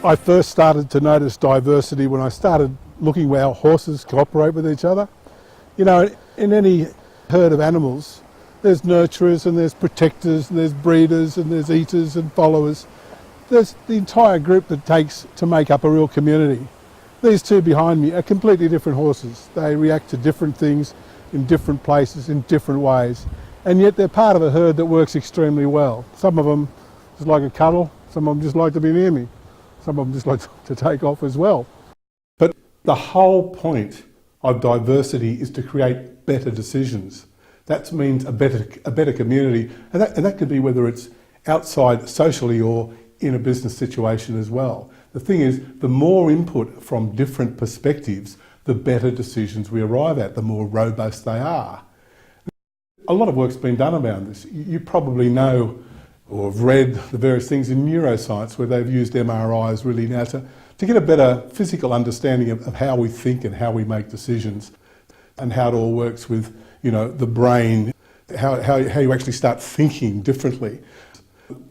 I first started to notice diversity when I started looking how horses cooperate with each other. You know, in any herd of animals, there's nurturers and there's protectors and there's breeders and there's eaters and followers. There's the entire group that takes to make up a real community. These two behind me are completely different horses. They react to different things in different places, in different ways. And yet they're part of a herd that works extremely well. Some of them just like a cuddle, some of them just like to be near me. Some of them just like to take off as well. But the whole point of diversity is to create better decisions. That means a better community, and that could be whether it's outside socially or in a business situation as well. The thing is, the more input from different perspectives, the better decisions we arrive at, the more robust they are. A lot of work's been done around this. You probably know or have read the various things in neuroscience where they've used MRIs really now to get a better physical understanding of how we think and how we make decisions and how it all works with, you know, the brain, how you actually start thinking differently.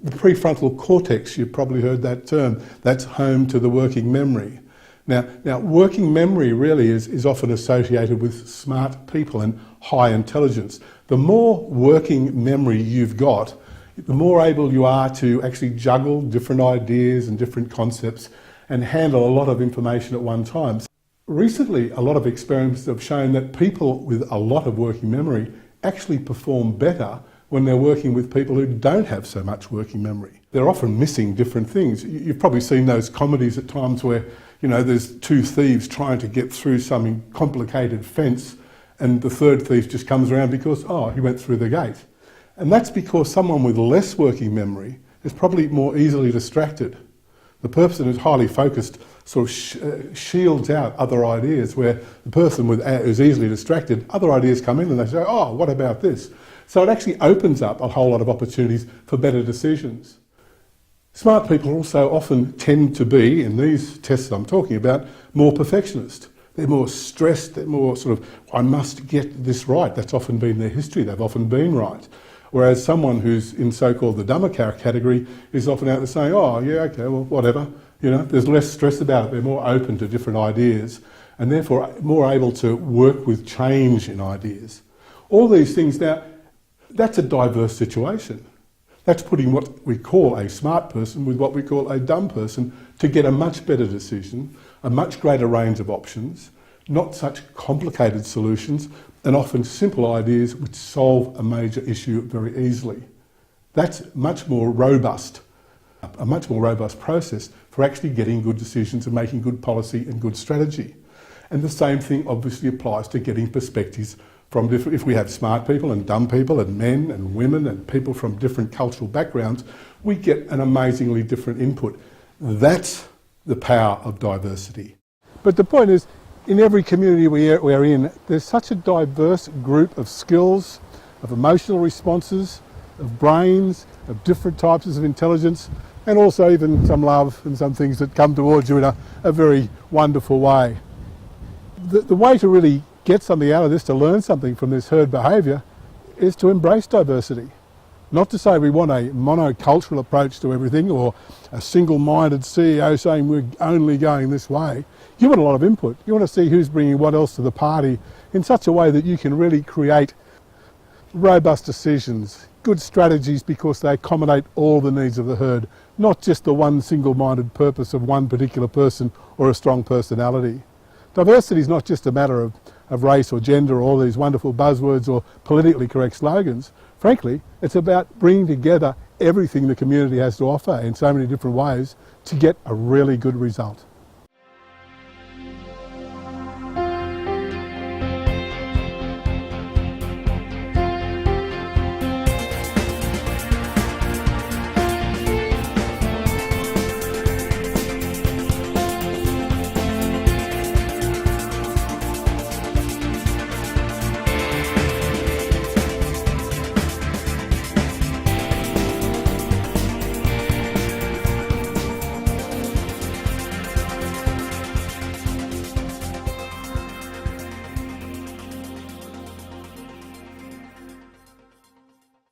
The prefrontal cortex, you've probably heard that term, that's home to the working memory. Now working memory really is often associated with smart people and high intelligence. The more working memory you've got, the more able you are to actually juggle different ideas and different concepts and handle a lot of information at one time. Recently, a lot of experiments have shown that people with a lot of working memory actually perform better when they're working with people who don't have so much working memory. They're often missing different things. You've probably seen those comedies at times where, you know, there's two thieves trying to get through some complicated fence and the third thief just comes around because, oh, he went through the gate. And that's because someone with less working memory is probably more easily distracted. The person who's highly focused sort of shields out other ideas, where the person who's easily distracted, other ideas come in and they say, oh, what about this? So it actually opens up a whole lot of opportunities for better decisions. Smart people also often tend to be, in these tests I'm talking about, more perfectionist. They're more stressed, they're more sort of, I must get this right. That's often been their history, they've often been right. Whereas someone who's in so-called the dumber category is often out there saying, oh yeah, okay, well, whatever. You know, there's less stress about it, they're more open to different ideas and therefore more able to work with change in ideas. All these things now, that's a diverse situation. That's putting what we call a smart person with what we call a dumb person to get a much better decision, a much greater range of options, not such complicated solutions, and often simple ideas which solve a major issue very easily. That's much more robust, a much more robust process for actually getting good decisions and making good policy and good strategy. And the same thing obviously applies to getting perspectives from different, if we have smart people and dumb people and men and women and people from different cultural backgrounds, we get an amazingly different input. That's the power of diversity. But the point is, in every community we're in, there's such a diverse group of skills, of emotional responses, of brains, of different types of intelligence, and also even some love and some things that come towards you in a very wonderful way. The way to really get something out of this, to learn something from this herd behaviour, is to embrace diversity. Not to say we want a monocultural approach to everything or a single-minded CEO saying we're only going this way. You want a lot of input. You want to see who's bringing what else to the party in such a way that you can really create robust decisions, good strategies because they accommodate all the needs of the herd, not just the one single-minded purpose of one particular person or a strong personality. Diversity is not just a matter of race or gender or all these wonderful buzzwords or politically correct slogans. Frankly, it's about bringing together everything the community has to offer in so many different ways to get a really good result.